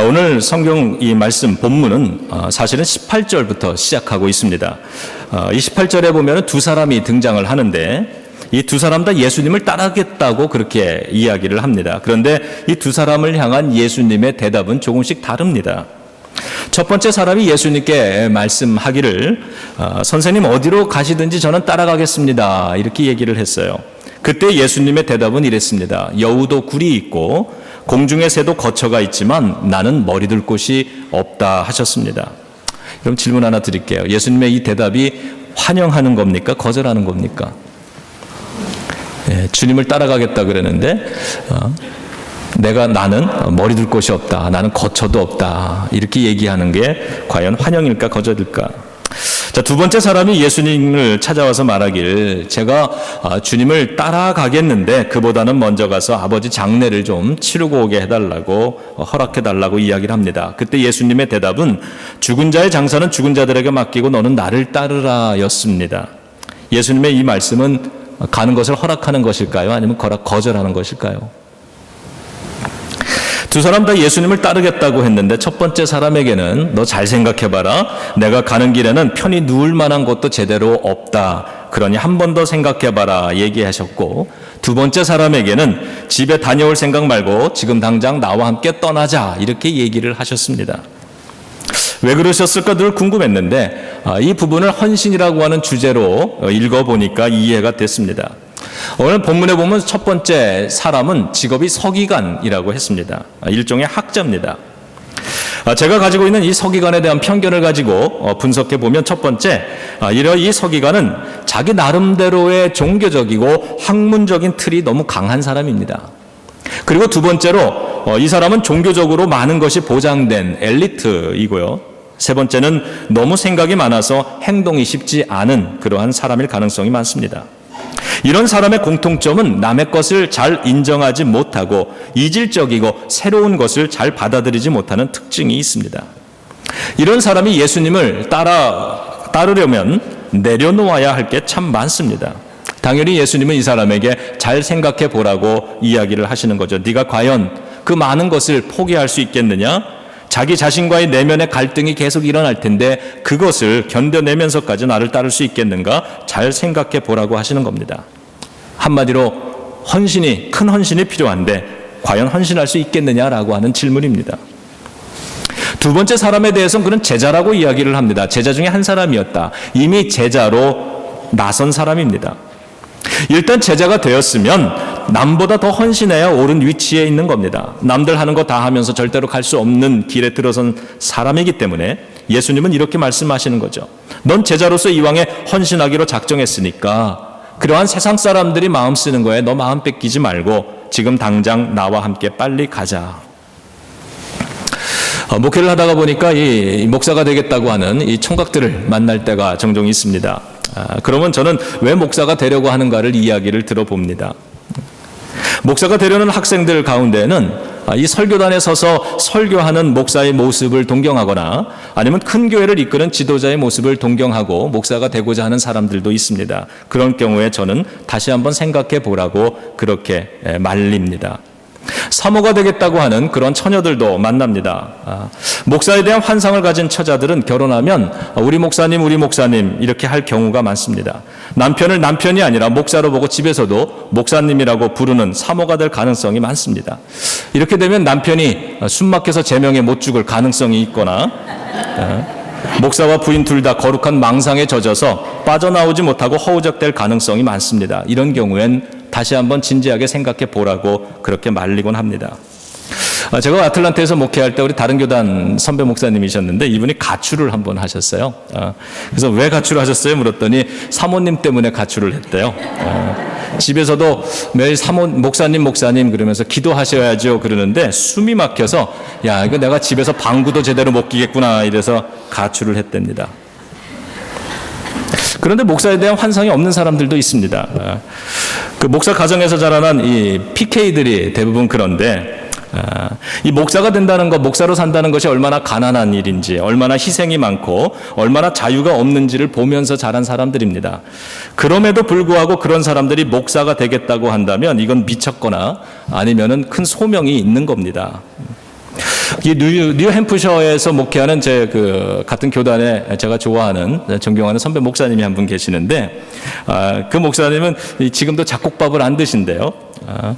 오늘 성경 이 말씀 본문은 사실은 18절부터 시작하고 있습니다. 이 18절에 보면 두 사람이 등장을 하는데 이 두 사람 다 예수님을 따르겠다고 그렇게 이야기를 합니다. 그런데 이 두 사람을 향한 예수님의 대답은 조금씩 다릅니다. 첫 번째 사람이 예수님께 말씀하기를 선생님 어디로 가시든지 저는 따라가겠습니다. 이렇게 얘기를 했어요. 그때 예수님의 대답은 이랬습니다. 여우도 굴이 있고 공중의 새도 거처가 있지만 나는 머리 둘 곳이 없다 하셨습니다. 그럼 질문 하나 드릴게요. 예수님의 이 대답이 환영하는 겁니까? 거절하는 겁니까? 주님을 따라가겠다 그러는데 나는 머리 둘 곳이 없다. 나는 거처도 없다. 이렇게 얘기하는 게 과연 환영일까 거절일까? 자, 두 번째 사람이 예수님을 찾아와서 말하길 제가 주님을 따라가겠는데 그보다는 먼저 가서 아버지 장례를 좀 치르고 오게 해달라고 허락해달라고 이야기를 합니다. 그때 예수님의 대답은 죽은 자의 장사는 죽은 자들에게 맡기고 너는 나를 따르라 였습니다. 예수님의 이 말씀은 가는 것을 허락하는 것일까요? 아니면 거절하는 것일까요? 두 사람 다 예수님을 따르겠다고 했는데 첫 번째 사람에게는 너 잘 생각해봐라. 내가 가는 길에는 편히 누울 만한 곳도 제대로 없다. 그러니 한 번 더 생각해봐라 얘기하셨고 두 번째 사람에게는 집에 다녀올 생각 말고 지금 당장 나와 함께 떠나자 이렇게 얘기를 하셨습니다. 왜 그러셨을까 늘 궁금했는데 이 부분을 헌신이라고 하는 주제로 읽어보니까 이해가 됐습니다. 오늘 본문에 보면 첫 번째 사람은 직업이 서기관이라고 했습니다. 일종의 학자입니다. 제가 가지고 있는 이 서기관에 대한 편견을 가지고 분석해 보면 첫 번째, 이 서기관은 자기 나름대로의 종교적이고 학문적인 틀이 너무 강한 사람입니다. 그리고 두 번째로 이 사람은 종교적으로 많은 것이 보장된 엘리트이고요. 세 번째는 너무 생각이 많아서 행동이 쉽지 않은 그러한 사람일 가능성이 많습니다. 이런 사람의 공통점은 남의 것을 잘 인정하지 못하고 이질적이고 새로운 것을 잘 받아들이지 못하는 특징이 있습니다. 이런 사람이 예수님을 따르려면 내려놓아야 할 게 참 많습니다. 당연히 예수님은 이 사람에게 잘 생각해 보라고 이야기를 하시는 거죠. 네가 과연 그 많은 것을 포기할 수 있겠느냐? 자기 자신과의 내면의 갈등이 계속 일어날 텐데 그것을 견뎌내면서까지 나를 따를 수 있겠는가? 잘 생각해 보라고 하시는 겁니다. 한마디로 큰 헌신이 필요한데 과연 헌신할 수 있겠느냐라고 하는 질문입니다. 두 번째 사람에 대해서는 그는 제자라고 이야기를 합니다. 제자 중에 한 사람이었다. 이미 제자로 나선 사람입니다. 일단 제자가 되었으면 남보다 더 헌신해야 옳은 위치에 있는 겁니다. 남들 하는 거 다 하면서 절대로 갈 수 없는 길에 들어선 사람이기 때문에 예수님은 이렇게 말씀하시는 거죠. 넌 제자로서 이왕에 헌신하기로 작정했으니까 그러한 세상 사람들이 마음 쓰는 거에 너 마음 뺏기지 말고 지금 당장 나와 함께 빨리 가자. 목회를 하다가 보니까 이 목사가 되겠다고 하는 이 총각들을 만날 때가 종종 있습니다. 그러면 저는 왜 목사가 되려고 하는가를 이야기를 들어봅니다. 목사가 되려는 학생들 가운데는 이 설교단에 서서 설교하는 목사의 모습을 동경하거나 아니면 큰 교회를 이끄는 지도자의 모습을 동경하고 목사가 되고자 하는 사람들도 있습니다. 그런 경우에 저는 다시 한번 생각해 보라고 그렇게 말립니다. 사모가 되겠다고 하는 그런 처녀들도 만납니다. 목사에 대한 환상을 가진 처자들은 결혼하면 우리 목사님 이렇게 할 경우가 많습니다. 남편을 남편이 아니라 목사로 보고 집에서도 목사님이라고 부르는 사모가 될 가능성이 많습니다. 이렇게 되면 남편이 숨막혀서 제명에 못 죽을 가능성이 있거나 목사와 부인 둘 다 거룩한 망상에 젖어서 빠져나오지 못하고 허우적될 가능성이 많습니다. 이런 경우엔 다시 한번 진지하게 생각해 보라고 그렇게 말리곤 합니다. 제가 아틀란타에서 목회할 때 우리 다른 교단 선배 목사님이셨는데 이분이 가출을 한번 하셨어요. 그래서 왜 가출을 하셨어요? 물었더니 사모님 때문에 가출을 했대요. 집에서도 매일 목사님 그러면서 기도하셔야죠 그러는데 숨이 막혀서 야 이거 내가 집에서 방구도 제대로 못 끼겠구나 이래서 가출을 했답니다. 그런데 목사에 대한 환상이 없는 사람들도 있습니다. 그 목사 가정에서 자라난 이 PK들이 대부분 그런데 이 목사가 된다는 것, 목사로 산다는 것이 얼마나 가난한 일인지, 얼마나 희생이 많고 얼마나 자유가 없는지를 보면서 자란 사람들입니다. 그럼에도 불구하고 그런 사람들이 목사가 되겠다고 한다면 이건 미쳤거나 아니면은 큰 소명이 있는 겁니다. 이 뉴햄프셔에서 목회하는 제 같은 교단에 제가 좋아하는, 존경하는 선배 목사님이 한 분 계시는데, 그 목사님은 지금도 잡곡밥을 안 드신대요.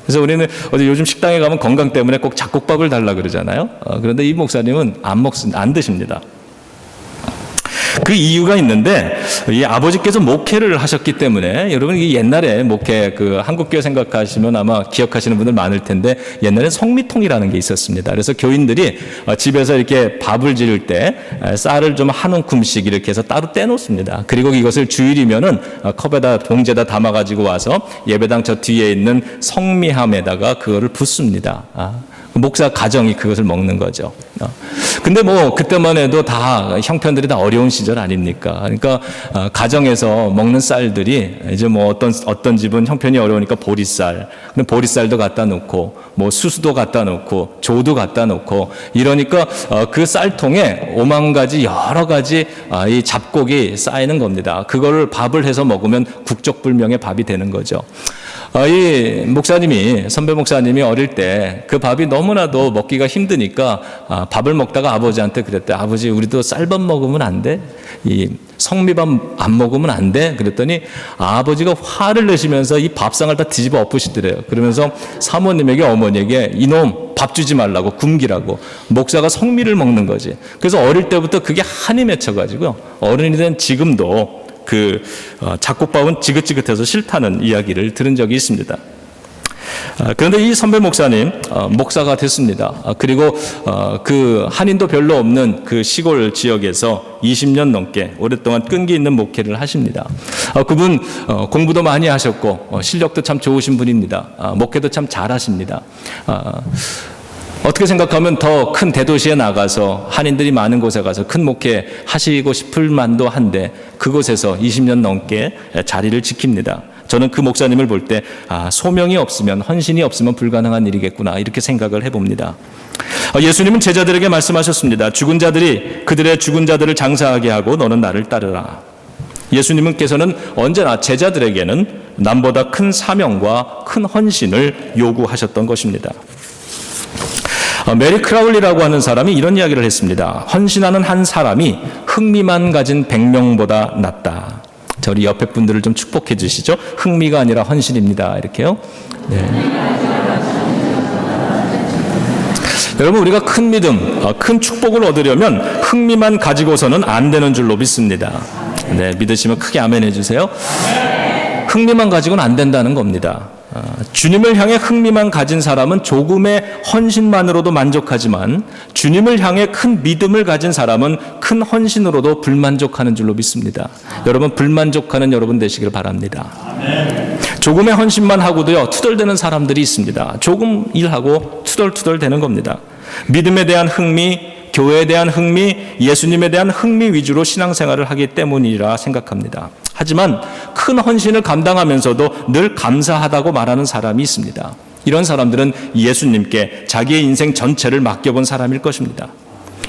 그래서 우리는 어디 요즘 식당에 가면 건강 때문에 꼭 잡곡밥을 달라 그러잖아요. 그런데 이 목사님은 안 드십니다. 그 이유가 있는데, 이 아버지께서 목회를 하셨기 때문에, 여러분 이 옛날에 목회, 한국교회 생각하시면 아마 기억하시는 분들 많을 텐데, 옛날에 성미통이라는 게 있었습니다. 그래서 교인들이 집에서 이렇게 밥을 지을 때 쌀을 좀 한 움큼씩 이렇게 해서 따로 떼놓습니다. 그리고 이것을 주일이면은 컵에다, 봉지에다 담아가지고 와서 예배당 저 뒤에 있는 성미함에다가 그거를 붓습니다. 목사 가정이 그것을 먹는 거죠. 근데 뭐 그때만 해도 다 형편들이 다 어려운 시절 아닙니까? 그러니까 가정에서 먹는 쌀들이 이제 뭐 어떤 집은 형편이 어려우니까 보리쌀, 근데 보리쌀도 갖다 놓고 뭐 수수도 갖다 놓고 조도 갖다 놓고 이러니까 그 쌀통에 오만 가지 여러 가지 이 잡곡이 쌓이는 겁니다. 그거를 밥을 해서 먹으면 국적불명의 밥이 되는 거죠. 이 선배 목사님이 어릴 때 그 밥이 너무나도 먹기가 힘드니까 밥을 먹다가 아버지한테 그랬대. 아버지, 우리도 쌀밥 먹으면 안 돼? 이 성미밥 안 먹으면 안 돼? 그랬더니 아버지가 화를 내시면서 이 밥상을 다 뒤집어 엎으시더래요. 그러면서 사모님에게, 어머니에게 이놈 밥 주지 말라고, 굶기라고. 목사가 성미를 먹는 거지. 그래서 어릴 때부터 그게 한이 맺혀가지고요. 어른이 된 지금도 잡곡밥은 지긋지긋해서 싫다는 이야기를 들은 적이 있습니다. 그런데 이 선배 목사님 목사가 됐습니다. 그리고 그 한인도 별로 없는 그 시골 지역에서 20년 넘게 오랫동안 끈기 있는 목회를 하십니다. 그분 공부도 많이 하셨고 실력도 참 좋으신 분입니다. 목회도 참 잘하십니다. 어떻게 생각하면 더 큰 대도시에 나가서 한인들이 많은 곳에 가서 큰 목회 하시고 싶을 만도 한데 그곳에서 20년 넘게 자리를 지킵니다. 저는 그 목사님을 볼 때 소명이 없으면, 헌신이 없으면 불가능한 일이겠구나 이렇게 생각을 해봅니다. 예수님은 제자들에게 말씀하셨습니다. 죽은 자들이 그들의 죽은 자들을 장사하게 하고 너는 나를 따르라. 예수님께서는 언제나 제자들에게는 남보다 큰 사명과 큰 헌신을 요구하셨던 것입니다. 메리 크라울리라고 하는 사람이 이런 이야기를 했습니다. 헌신하는 한 사람이 흥미만 가진 100명보다 낫다. 저희 옆에 분들을 좀 축복해 주시죠. 흥미가 아니라 헌신입니다. 이렇게요. 네. 여러분, 우리가 큰 믿음, 큰 축복을 얻으려면 흥미만 가지고서는 안 되는 줄로 믿습니다. 네, 믿으시면 크게 아멘 해주세요. 흥미만 가지고는 안 된다는 겁니다. 주님을 향해 흥미만 가진 사람은 조금의 헌신만으로도 만족하지만 주님을 향해 큰 믿음을 가진 사람은 큰 헌신으로도 불만족하는 줄로 믿습니다. 여러분, 불만족하는 여러분 되시길 바랍니다. 조금의 헌신만 하고도요, 투덜대는 사람들이 있습니다. 조금 일하고 투덜투덜 되는 겁니다. 믿음에 대한 흥미, 교회에 대한 흥미, 예수님에 대한 흥미 위주로 신앙생활을 하기 때문이라 생각합니다. 하지만 큰 헌신을 감당하면서도 늘 감사하다고 말하는 사람이 있습니다. 이런 사람들은 예수님께 자기의 인생 전체를 맡겨본 사람일 것입니다.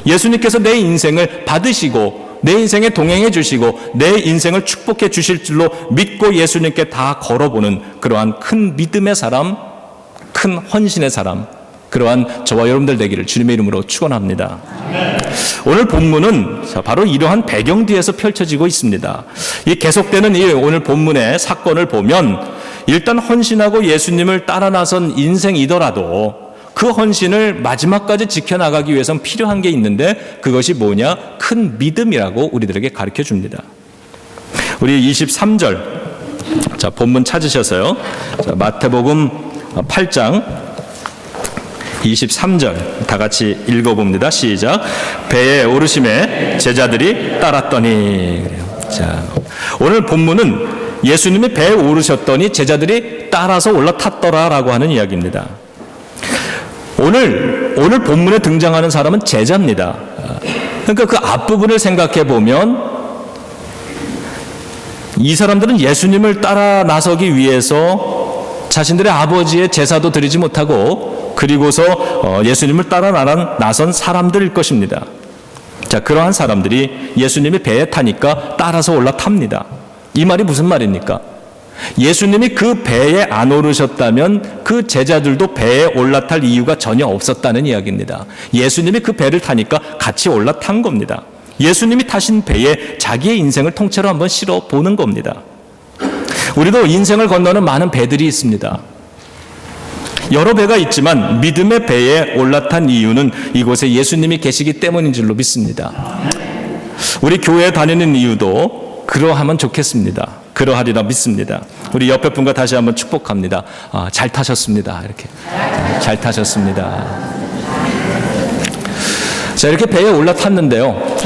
예수님께서 내 인생을 받으시고 내 인생에 동행해 주시고 내 인생을 축복해 주실 줄로 믿고 예수님께 다 걸어보는 그러한 큰 믿음의 사람, 큰 헌신의 사람, 그러한 저와 여러분들 되기를 주님의 이름으로 축원합니다. 오늘 본문은 바로 이러한 배경 뒤에서 펼쳐지고 있습니다. 이 계속되는 이 오늘 본문의 사건을 보면 일단 헌신하고 예수님을 따라 나선 인생이더라도 그 헌신을 마지막까지 지켜나가기 위해서는 필요한 게 있는데 그것이 뭐냐? 큰 믿음이라고 우리들에게 가르쳐 줍니다. 우리 23절, 자, 본문 찾으셔서요. 자, 마태복음 8장 23절 다 같이 읽어봅니다. 시작. 배에 오르심에 제자들이 따랐더니. 자, 오늘 본문은 예수님이 배에 오르셨더니 제자들이 따라서 올라탔더라라고 하는 이야기입니다. 오늘 본문에 등장하는 사람은 제자입니다. 그러니까 그 앞부분을 생각해 보면 이 사람들은 예수님을 따라 나서기 위해서 자신들의 아버지의 제사도 드리지 못하고 그리고서 예수님을 따라 나선 사람들일 것입니다. 자, 그러한 사람들이 예수님이 배에 타니까 따라서 올라탑니다. 이 말이 무슨 말입니까? 예수님이 그 배에 안 오르셨다면 그 제자들도 배에 올라탈 이유가 전혀 없었다는 이야기입니다. 예수님이 그 배를 타니까 같이 올라탄 겁니다. 예수님이 타신 배에 자기의 인생을 통째로 한번 실어 보는 겁니다. 우리도 인생을 건너는 많은 배들이 있습니다. 여러 배가 있지만 믿음의 배에 올라탄 이유는 이곳에 예수님이 계시기 때문인 줄로 믿습니다. 우리 교회에 다니는 이유도 그러하면 좋겠습니다. 그러하리라 믿습니다. 우리 옆에 분과 다시 한번 축복합니다. 잘 타셨습니다. 이렇게 잘 타셨습니다. 자, 이렇게 배에 올라탔는데요.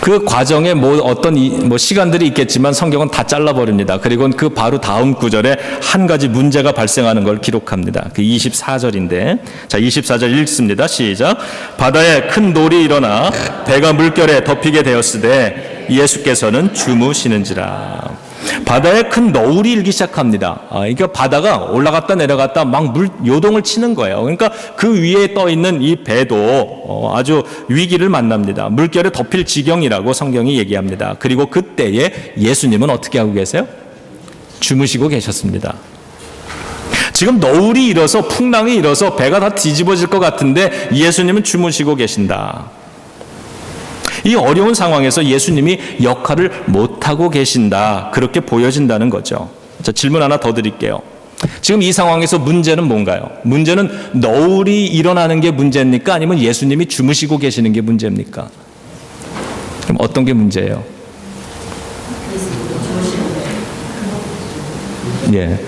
그 과정에 어떤 시간들이 있겠지만 성경은 다 잘라버립니다. 그리고 그 바로 다음 구절에 한 가지 문제가 발생하는 걸 기록합니다. 그 24절인데, 자, 24절 읽습니다. 시작. 바다에 큰 놀이 일어나 배가 물결에 덮이게 되었으되 예수께서는 주무시는지라. 바다에 큰 너울이 일기 시작합니다. 그러니까 바다가 올라갔다 내려갔다 막 요동을 치는 거예요. 그러니까 그 위에 떠 있는 이 배도 아주 위기를 만납니다. 물결에 덮일 지경이라고 성경이 얘기합니다. 그리고 그때에 예수님은 어떻게 하고 계세요? 주무시고 계셨습니다. 지금 너울이 일어서 풍랑이 일어서 배가 다 뒤집어질 것 같은데 예수님은 주무시고 계신다. 이 어려운 상황에서 예수님이 역할을 못하고 계신다. 그렇게 보여진다는 거죠. 자, 질문 하나 더 드릴게요. 지금 이 상황에서 문제는 뭔가요? 문제는 너울이 일어나는 게 문제입니까? 아니면 예수님이 주무시고 계시는 게 문제입니까? 그럼 어떤 게 문제예요? 예.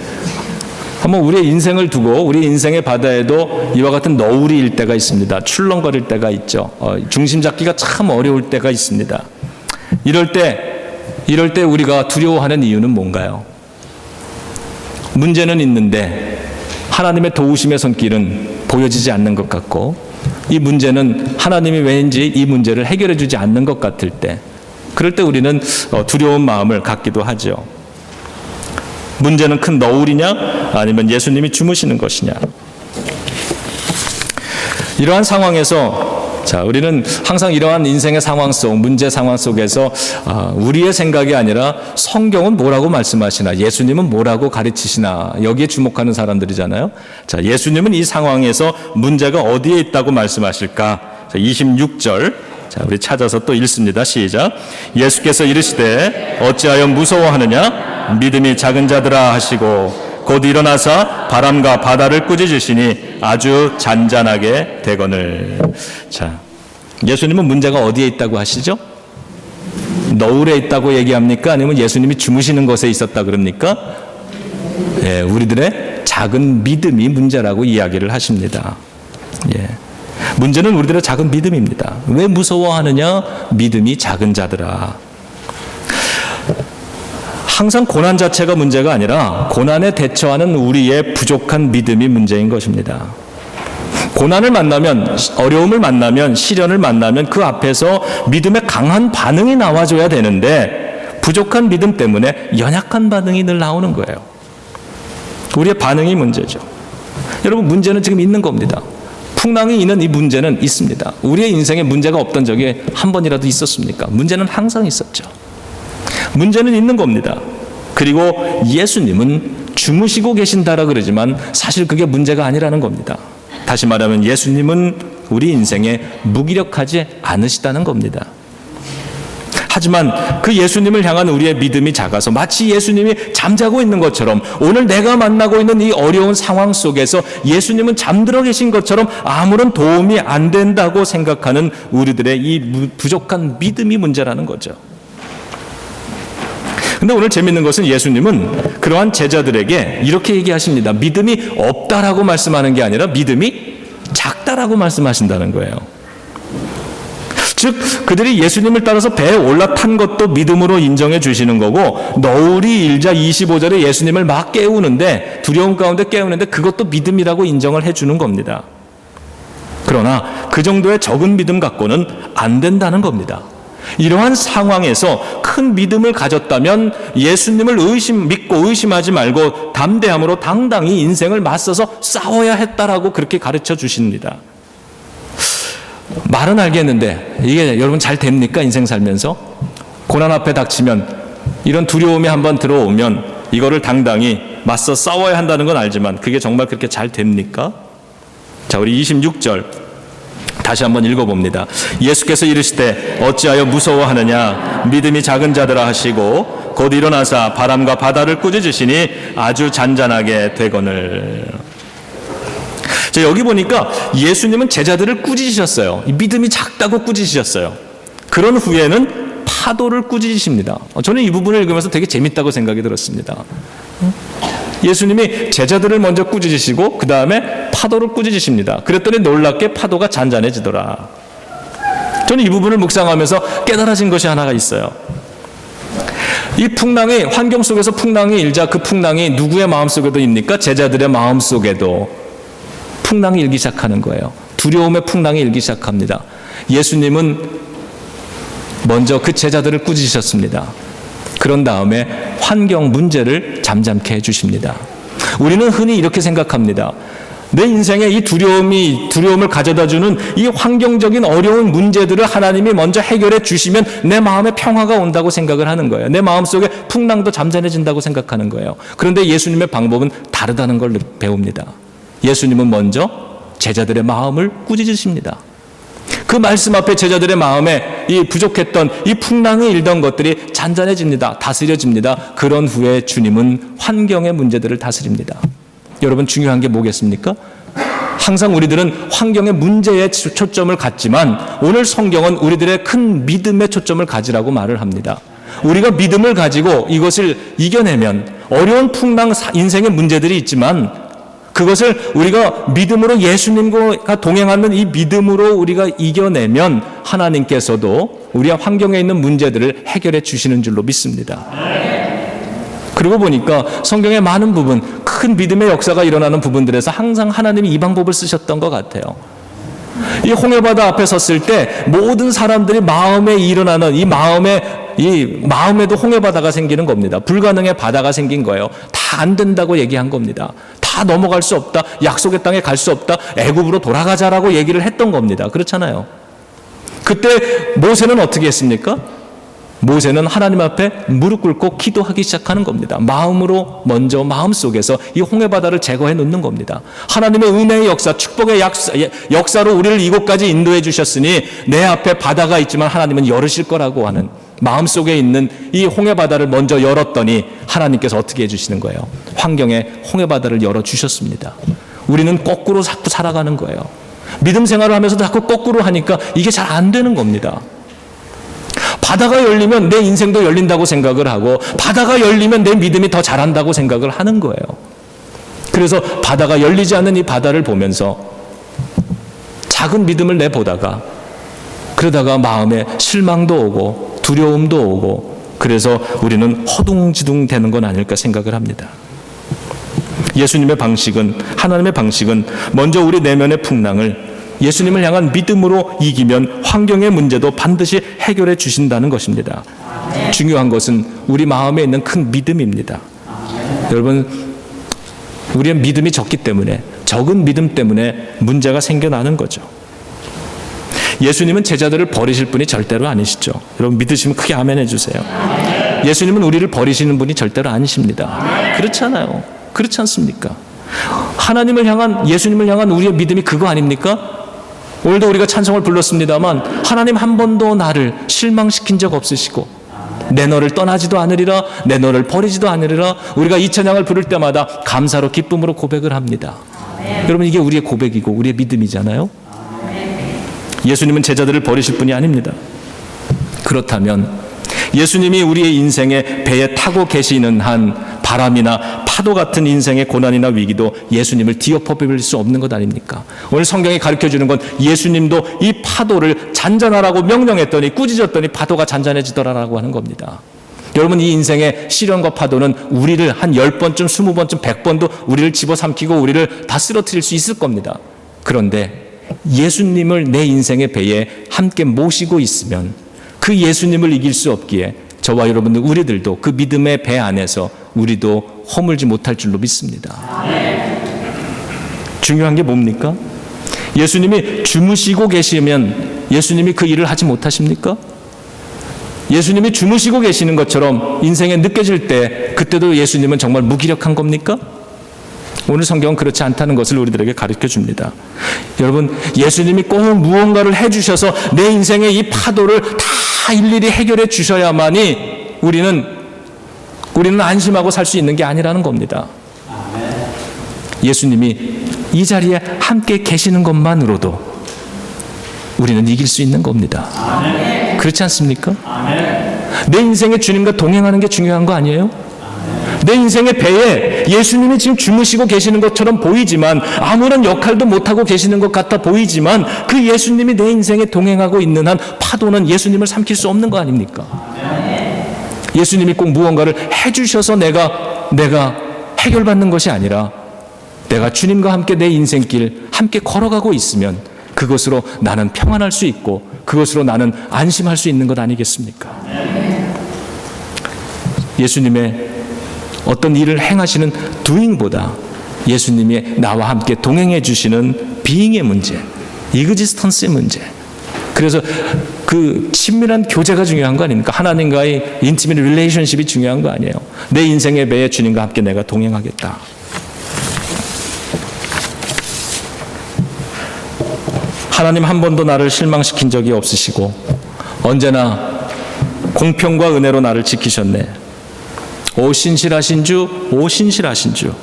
한번 우리의 인생을 두고 우리 인생의 바다에도 이와 같은 너울이 일 때가 있습니다. 출렁거릴 때가 있죠. 중심 잡기가 참 어려울 때가 있습니다. 이럴 때 우리가 두려워하는 이유는 뭔가요? 문제는 있는데 하나님의 도우심의 손길은 보여지지 않는 것 같고, 이 문제는 하나님이 왠지 이 문제를 해결해 주지 않는 것 같을 때, 그럴 때 우리는 두려운 마음을 갖기도 하죠. 문제는 큰 너울이냐 아니면 예수님이 주무시는 것이냐. 이러한 상황에서 우리는 항상 이러한 인생의 상황 속, 문제 상황 속에서 우리의 생각이 아니라 성경은 뭐라고 말씀하시나, 예수님은 뭐라고 가르치시나, 여기에 주목하는 사람들이잖아요. 자, 예수님은 이 상황에서 문제가 어디에 있다고 말씀하실까? 자, 26절. 자, 우리 찾아서 또 읽습니다. 시작. 예수께서 이르시되 어찌하여 무서워하느냐? 믿음이 작은 자들아 하시고 곧 일어나사 바람과 바다를 꾸짖으시니 아주 잔잔하게 되거늘. 자, 예수님은 문제가 어디에 있다고 하시죠? 너울에 있다고 얘기합니까? 아니면 예수님이 주무시는 곳에 있었다 그럽니까? 예, 우리들의 작은 믿음이 문제라고 이야기를 하십니다. 예. 문제는 우리들의 작은 믿음입니다. 왜 무서워하느냐? 믿음이 작은 자들아. 항상 고난 자체가 문제가 아니라 고난에 대처하는 우리의 부족한 믿음이 문제인 것입니다. 고난을 만나면, 어려움을 만나면, 시련을 만나면 그 앞에서 믿음의 강한 반응이 나와줘야 되는데 부족한 믿음 때문에 연약한 반응이 늘 나오는 거예요. 우리의 반응이 문제죠. 여러분, 문제는 지금 있는 겁니다. 풍랑이 있는 이 문제는 있습니다. 우리의 인생에 문제가 없던 적이 한 번이라도 있었습니까? 문제는 항상 있었죠. 문제는 있는 겁니다. 그리고 예수님은 주무시고 계신다라 그러지만 사실 그게 문제가 아니라는 겁니다. 다시 말하면 예수님은 우리 인생에 무기력하지 않으시다는 겁니다. 하지만 그 예수님을 향한 우리의 믿음이 작아서 마치 예수님이 잠자고 있는 것처럼, 오늘 내가 만나고 있는 이 어려운 상황 속에서 예수님은 잠들어 계신 것처럼 아무런 도움이 안 된다고 생각하는 우리들의 이 부족한 믿음이 문제라는 거죠. 근데 오늘 재밌는 것은 예수님은 그러한 제자들에게 이렇게 얘기하십니다. 믿음이 없다라고 말씀하는 게 아니라 믿음이 작다라고 말씀하신다는 거예요. 즉 그들이 예수님을 따라서 배에 올라탄 것도 믿음으로 인정해 주시는 거고, 너울이 일자 25절에 예수님을 막 깨우는데, 두려움 가운데 깨우는데 그것도 믿음이라고 인정을 해 주는 겁니다. 그러나 그 정도의 적은 믿음 갖고는 안 된다는 겁니다. 이러한 상황에서 큰 믿음을 가졌다면 예수님을 믿고 의심하지 말고 담대함으로 당당히 인생을 맞서서 싸워야 했다라고 그렇게 가르쳐 주십니다. 말은 알겠는데 이게 여러분 잘 됩니까? 인생 살면서 고난 앞에 닥치면, 이런 두려움이 한번 들어오면 이거를 당당히 맞서 싸워야 한다는 건 알지만 그게 정말 그렇게 잘 됩니까? 자, 우리 26절 다시 한번 읽어봅니다. 예수께서 이르시되 어찌하여 무서워하느냐 믿음이 작은 자들아 하시고 곧 일어나사 바람과 바다를 꾸짖으시니 아주 잔잔하게 되거늘. 자, 여기 보니까 예수님은 제자들을 꾸짖으셨어요. 믿음이 작다고 꾸짖으셨어요. 그런 후에는 파도를 꾸짖으십니다. 저는 이 부분을 읽으면서 되게 재밌다고 생각이 들었습니다. 예수님이 제자들을 먼저 꾸짖으시고 그 다음에 파도를 꾸짖으십니다. 그랬더니 놀랍게 파도가 잔잔해지더라. 저는 이 부분을 묵상하면서 깨달아진 것이 하나가 있어요. 이 풍랑이, 환경 속에서 풍랑이 일자 그 풍랑이 누구의 마음속에도 입니까? 제자들의 마음속에도 풍랑이 일기 시작하는 거예요. 두려움의 풍랑이 일기 시작합니다. 예수님은 먼저 그 제자들을 꾸짖으셨습니다. 그런 다음에 환경 문제를 잠잠케 해주십니다. 우리는 흔히 이렇게 생각합니다. 내 인생에 이 두려움을 가져다주는 이 환경적인 어려운 문제들을 하나님이 먼저 해결해 주시면 내 마음에 평화가 온다고 생각을 하는 거예요. 내 마음속에 풍랑도 잠잠해진다고 생각하는 거예요. 그런데 예수님의 방법은 다르다는 걸 배웁니다. 예수님은 먼저 제자들의 마음을 꾸짖으십니다. 그 말씀 앞에 제자들의 마음에 이 부족했던 이 풍랑이 일던 것들이 잔잔해집니다. 다스려집니다. 그런 후에 주님은 환경의 문제들을 다스립니다. 여러분, 중요한 게 뭐겠습니까? 항상 우리들은 환경의 문제에 초점을 갖지만 오늘 성경은 우리들의 큰 믿음의 초점을 가지라고 말을 합니다. 우리가 믿음을 가지고 이것을 이겨내면 어려운 풍랑 인생의 문제들이 있지만 그것을 우리가 믿음으로 예수님과 동행하는 이 믿음으로 우리가 이겨내면 하나님께서도 우리의 환경에 있는 문제들을 해결해 주시는 줄로 믿습니다. 그러고 보니까 성경의 많은 부분, 큰 믿음의 역사가 일어나는 부분들에서 항상 하나님이 이 방법을 쓰셨던 것 같아요. 이 홍해바다 앞에 섰을 때 모든 사람들이 마음에 일어나는 이 마음에도 홍해바다가 생기는 겁니다. 불가능의 바다가 생긴 거예요. 다 안 된다고 얘기한 겁니다. 다 넘어갈 수 없다. 약속의 땅에 갈 수 없다. 애굽으로 돌아가자라고 얘기를 했던 겁니다. 그렇잖아요. 그때 모세는 어떻게 했습니까? 모세는 하나님 앞에 무릎 꿇고 기도하기 시작하는 겁니다. 마음으로 먼저 마음속에서 이 홍해바다를 제거해 놓는 겁니다. 하나님의 은혜의 역사, 축복의 역사로 우리를 이곳까지 인도해 주셨으니 내 앞에 바다가 있지만 하나님은 열으실 거라고 하는 마음속에 있는 이 홍해바다를 먼저 열었더니 하나님께서 어떻게 해주시는 거예요? 환경에 홍해바다를 열어주셨습니다. 우리는 거꾸로 자꾸 살아가는 거예요. 믿음 생활을 하면서 자꾸 거꾸로 하니까 이게 잘 안 되는 겁니다. 바다가 열리면 내 인생도 열린다고 생각을 하고 바다가 열리면 내 믿음이 더 잘한다고 생각을 하는 거예요. 그래서 바다가 열리지 않는 이 바다를 보면서 작은 믿음을 내보다가 그러다가 마음에 실망도 오고 두려움도 오고 그래서 우리는 허둥지둥 되는 건 아닐까 생각을 합니다. 예수님의 방식은, 하나님의 방식은 먼저 우리 내면의 풍랑을 예수님을 향한 믿음으로 이기면 환경의 문제도 반드시 해결해 주신다는 것입니다. 중요한 것은 우리 마음에 있는 큰 믿음입니다. 여러분, 우리의 믿음이 적기 때문에, 적은 믿음 때문에 문제가 생겨나는 거죠. 예수님은 제자들을 버리실 분이 절대로 아니시죠. 여러분 믿으시면 크게 아멘 해주세요. 예수님은 우리를 버리시는 분이 절대로 아니십니다. 그렇잖아요. 그렇지 않습니까? 하나님을 향한, 예수님을 향한 우리의 믿음이 그거 아닙니까? 오늘도 우리가 찬송을 불렀습니다만 하나님 한 번도 나를 실망시킨 적 없으시고 내 너를 떠나지도 않으리라, 내 너를 버리지도 않으리라. 우리가 이 찬양을 부를 때마다 감사로 기쁨으로 고백을 합니다. 여러분, 이게 우리의 고백이고 우리의 믿음이잖아요. 예수님은 제자들을 버리실 분이 아닙니다. 그렇다면 예수님이 우리의 인생의 배에 타고 계시는 한 바람이나 파도 같은 인생의 고난이나 위기도 예수님을 뒤엎어버릴 수 없는 것 아닙니까? 오늘 성경이 가르쳐주는 건 예수님도 이 파도를 잔잔하라고 명령했더니 꾸짖었더니 파도가 잔잔해지더라라고 하는 겁니다. 여러분, 이 인생의 시련과 파도는 우리를 한 10번쯤, 20번쯤, 100번도 우리를 집어삼키고 우리를 다 쓰러뜨릴 수 있을 겁니다. 그런데 예수님을 내 인생의 배에 함께 모시고 있으면 그 예수님을 이길 수 없기에 저와 여러분들, 우리들도 그 믿음의 배 안에서 우리도 허물지 못할 줄로 믿습니다. 중요한 게 뭡니까? 예수님이 주무시고 계시면 예수님이 그 일을 하지 못하십니까? 예수님이 주무시고 계시는 것처럼 인생에 느껴질 때 그때도 예수님은 정말 무기력한 겁니까? 오늘 성경은 그렇지 않다는 것을 우리들에게 가르쳐 줍니다. 여러분, 예수님이 꼭 무언가를 해주셔서 내 인생의 이 파도를 다 일일이 해결해 주셔야만이 우리는 안심하고 살 수 있는 게 아니라는 겁니다. 예수님이 이 자리에 함께 계시는 것만으로도 우리는 이길 수 있는 겁니다. 그렇지 않습니까? 내 인생에 주님과 동행하는 게 중요한 거 아니에요? 내 인생의 배에 예수님이 지금 주무시고 계시는 것처럼 보이지만, 아무런 역할도 못하고 계시는 것 같아 보이지만, 그 예수님이 내 인생에 동행하고 있는 한 파도는 예수님을 삼킬 수 없는 거 아닙니까? 예수님이 꼭 무언가를 해주셔서 내가 해결받는 것이 아니라, 내가 주님과 함께 내 인생길 함께 걸어가고 있으면 그것으로 나는 평안할 수 있고 그것으로 나는 안심할 수 있는 것 아니겠습니까? 예수님의 어떤 일을 행하시는 doing보다 예수님이 나와 함께 동행해 주시는 being의 문제, existence의 문제, 그래서 그 친밀한 교제가 중요한 거 아닙니까? 하나님과의 인티밋 릴레이션십이 중요한 거 아니에요? 내 인생의 배에 주님과 함께 내가 동행하겠다. 하나님 한 번도 나를 실망시킨 적이 없으시고 언제나 공평과 은혜로 나를 지키셨네. 오 신실하신 주, 오 신실하신 주,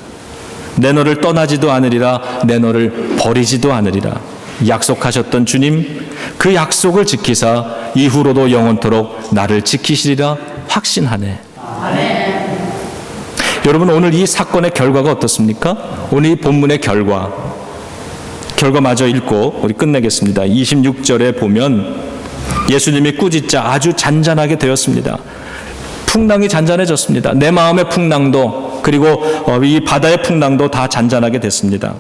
내 너를 떠나지도 않으리라, 내 너를 버리지도 않으리라 약속하셨던 주님, 그 약속을 지키사 이후로도 영원토록 나를 지키시리라 확신하네. 여러분, 오늘 이 사건의 결과가 어떻습니까? 오늘 이 본문의 결과마저 읽고 우리 끝내겠습니다. 26절에 보면 예수님이 꾸짖자 아주 잔잔하게 되었습니다. 풍랑이 잔잔해졌습니다. 내 마음의 풍랑도, 그리고 이 바다의 풍랑도 다 잔잔하게 됐습니다.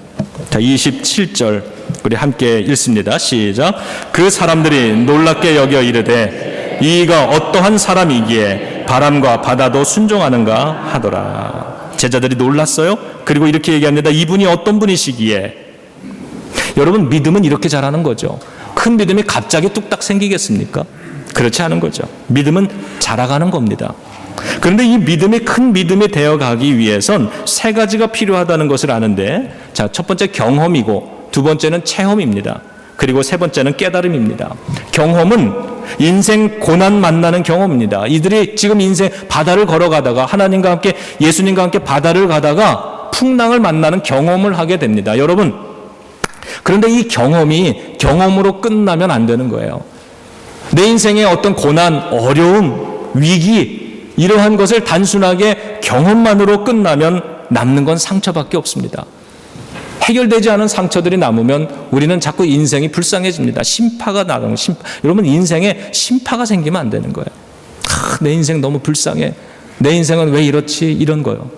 자, 27절 우리 함께 읽습니다. 시작. 그 사람들이 놀랍게 여겨 이르되 이가 어떠한 사람이기에 바람과 바다도 순종하는가 하더라. 제자들이 놀랐어요. 그리고 이렇게 얘기합니다. 이분이 어떤 분이시기에. 여러분, 믿음은 이렇게 자라는 거죠. 큰 믿음이 갑자기 뚝딱 생기겠습니까? 그렇지 않은 거죠. 믿음은 자라가는 겁니다. 그런데 이 믿음이 큰 믿음이 되어가기 위해선 세 가지가 필요하다는 것을 아는데, 자, 첫 번째 경험이고, 두 번째는 체험입니다. 그리고 세 번째는 깨달음입니다. 경험은 인생 고난 만나는 경험입니다. 이들이 지금 인생 바다를 걸어가다가 하나님과 함께, 예수님과 함께 바다를 가다가 풍랑을 만나는 경험을 하게 됩니다. 여러분, 그런데 이 경험이 경험으로 끝나면 안 되는 거예요. 내 인생의 어떤 고난, 어려움, 위기, 이러한 것을 단순하게 경험만으로 끝나면 남는 건 상처밖에 없습니다. 해결되지 않은 상처들이 남으면 우리는 자꾸 인생이 불쌍해집니다. 심파가 나는 여러분, 인생에 심파가 생기면 안 되는 거예요. 내 인생 너무 불쌍해. 내 인생은 왜 이렇지? 이런 거요.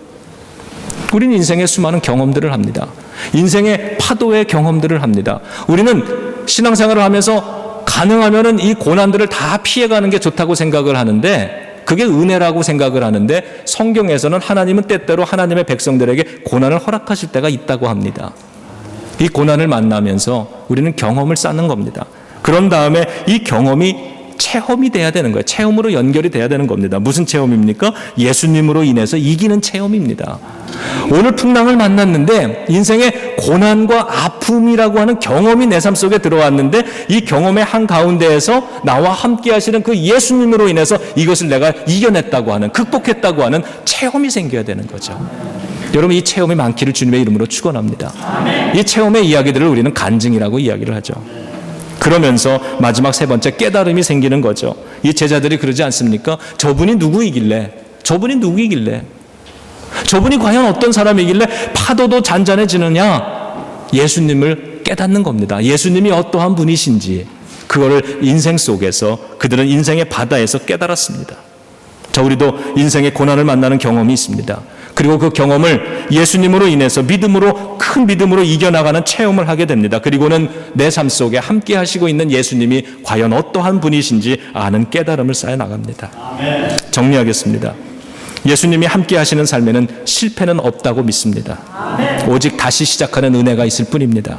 우리는 인생의 수많은 경험들을 합니다. 인생의 파도의 경험들을 합니다. 우리는 신앙생활을 하면서 가능하면은 이 고난들을 다 피해가는 게 좋다고 생각을 하는데, 그게 은혜라고 생각을 하는데, 성경에서는 하나님은 때때로 하나님의 백성들에게 고난을 허락하실 때가 있다고 합니다. 이 고난을 만나면서 우리는 경험을 쌓는 겁니다. 그런 다음에 이 경험이 체험이 돼야 되는 거예요. 체험으로 연결이 돼야 되는 겁니다. 무슨 체험입니까? 예수님으로 인해서 이기는 체험입니다. 오늘 풍랑을 만났는데 인생의 고난과 아픔이라고 하는 경험이 내 삶 속에 들어왔는데, 이 경험의 한가운데에서 나와 함께 하시는 그 예수님으로 인해서 이것을 내가 이겨냈다고 하는, 극복했다고 하는 체험이 생겨야 되는 거죠. 여러분, 이 체험이 많기를 주님의 이름으로 축원합니다. 이 체험의 이야기들을 우리는 간증이라고 이야기를 하죠. 그러면서 마지막 세 번째 깨달음이 생기는 거죠. 이 제자들이 그러지 않습니까? 저분이 누구이길래? 저분이 과연 어떤 사람이길래 파도도 잔잔해지느냐? 예수님을 깨닫는 겁니다. 예수님이 어떠한 분이신지 그거를 인생 속에서, 그들은 인생의 바다에서 깨달았습니다. 자, 우리도 인생의 고난을 만나는 경험이 있습니다. 그리고 그 경험을 예수님으로 인해서 믿음으로, 큰 믿음으로 이겨나가는 체험을 하게 됩니다. 그리고는 내 삶 속에 함께 하시고 있는 예수님이 과연 어떠한 분이신지 아는 깨달음을 쌓여 나갑니다. 정리하겠습니다. 예수님이 함께 하시는 삶에는 실패는 없다고 믿습니다. 오직 다시 시작하는 은혜가 있을 뿐입니다.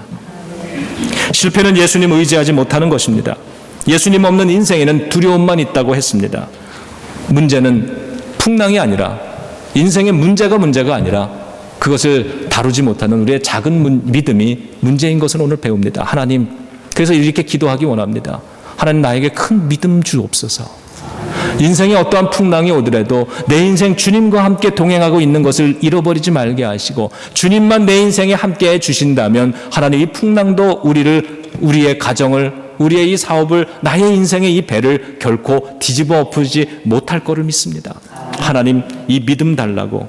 실패는 예수님 의지하지 못하는 것입니다. 예수님 없는 인생에는 두려움만 있다고 했습니다. 문제는 풍랑이 아니라, 인생의 문제가 아니라 그것을 다루지 못하는 우리의 작은 믿음이 문제인 것을 오늘 배웁니다. 하나님, 그래서 이렇게 기도하기 원합니다. 하나님, 나에게 큰 믿음 주옵소서. 인생에 어떠한 풍랑이 오더라도 내 인생 주님과 함께 동행하고 있는 것을 잃어버리지 말게 하시고, 주님만 내 인생에 함께 해 주신다면 하나님, 이 풍랑도 우리의 가정을, 우리의 이 사업을, 나의 인생의 이 배를 결코 뒤집어 엎지 못할 거를 믿습니다. 하나님, 이 믿음 달라고.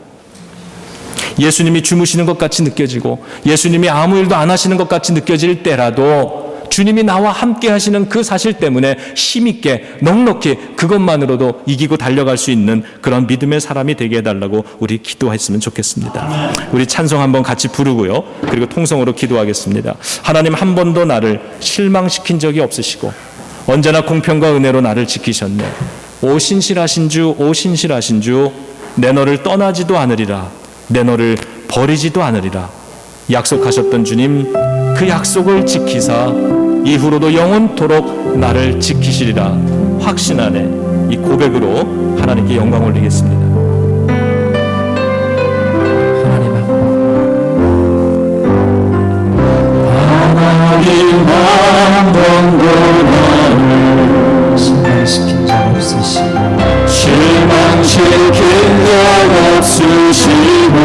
예수님이 주무시는 것 같이 느껴지고 예수님이 아무 일도 안 하시는 것 같이 느껴질 때라도 주님이 나와 함께 하시는 그 사실 때문에 힘있게 넉넉히 그것만으로도 이기고 달려갈 수 있는 그런 믿음의 사람이 되게 해달라고 우리 기도했으면 좋겠습니다. 우리 찬송 한번 같이 부르고요, 그리고 통성으로 기도하겠습니다. 하나님, 한 번도 나를 실망시킨 적이 없으시고 언제나 공평과 은혜로 나를 지키셨네. 오 신실하신 주, 오 신실하신 주, 내 너를 떠나지도 않으리라, 내 너를 버리지도 않으리라 약속하셨던 주님, 그 약속을 지키사 이후로도 영원토록 나를 지키시리라 확신하네. 이 고백으로 하나님께 영광 올리겠습니다. 하나님 한 번도 나를 실망시킨 적 없으시고 실망시킨 적 없으시고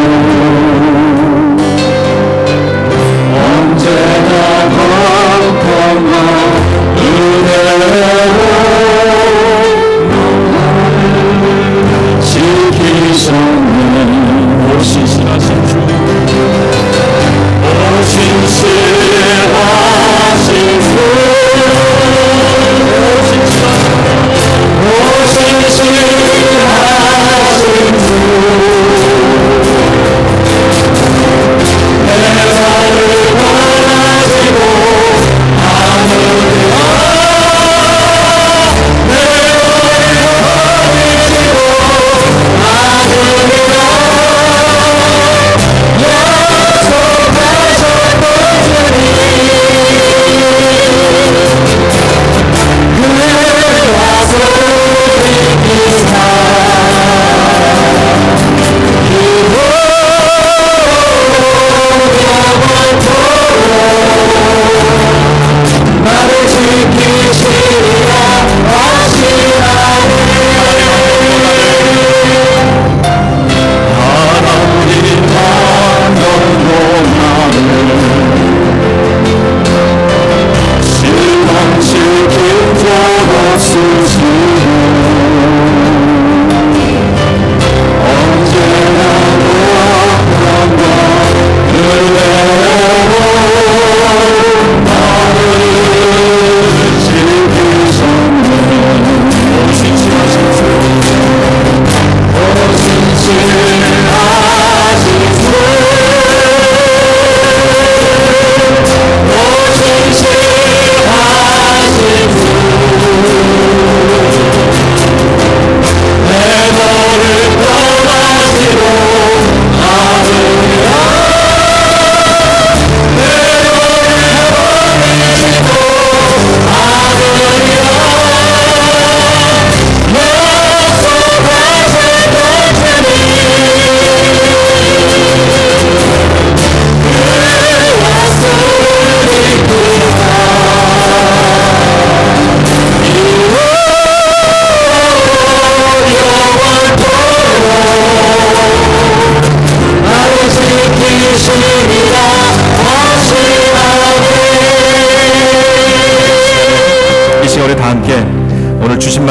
언제나 공평한 은혜로 나를 지키셨네. 오 신실하신 주, 오 신실하신 주, 오 신실하신 주,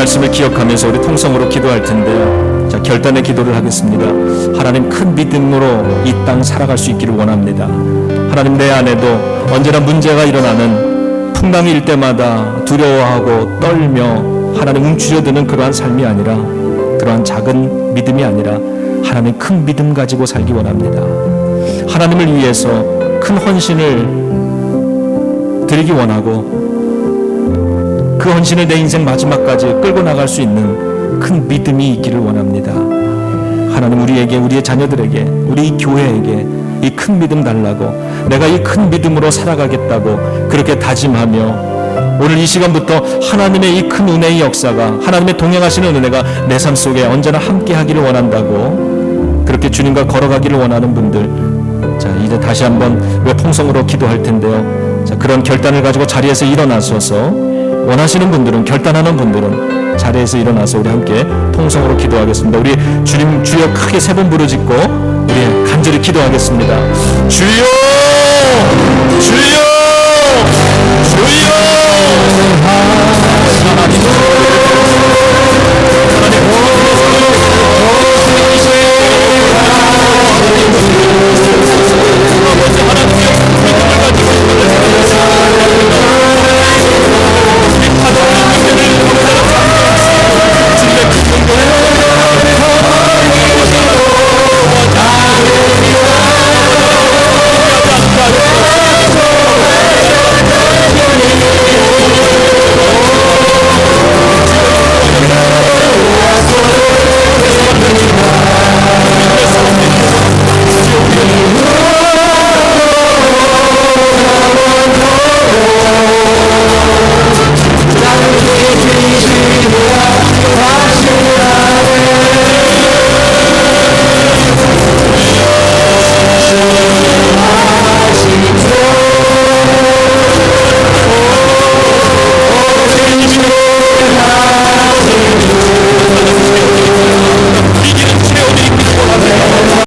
말씀을 기억하면서 우리 통성으로 기도할 텐데요. 자, 결단의 기도를 하겠습니다. 하나님, 큰 믿음으로 이 땅 살아갈 수 있기를 원합니다. 하나님, 내 안에도 언제나 문제가 일어나는 풍랑일 때마다 두려워하고 떨며 하나님 움츠려드는 그러한 삶이 아니라, 그러한 작은 믿음이 아니라 하나님 큰 믿음 가지고 살기 원합니다. 하나님을 위해서 큰 헌신을 드리기 원하고 그 헌신을 내 인생 마지막까지 끌고 나갈 수 있는 큰 믿음이 있기를 원합니다. 하나님, 우리에게, 우리의 자녀들에게, 우리 이 교회에게 이 큰 믿음 달라고, 내가 이 큰 믿음으로 살아가겠다고 그렇게 다짐하며 오늘 이 시간부터 하나님의 이 큰 은혜의 역사가, 하나님의 동행하시는 은혜가 내 삶 속에 언제나 함께 하기를 원한다고, 그렇게 주님과 걸어가기를 원하는 분들, 자, 이제 다시 한번 우리가 통성으로 기도할 텐데요. 자, 그런 결단을 가지고 자리에서 일어나셔서, 원하시는 분들은, 결단하는 분들은 자리에서 일어나서 우리 함께 통성으로 기도하겠습니다. 우리 주님 주여 크게 세 번 부르짖고 우리 간절히 기도하겠습니다. 주여, 주여, 주여.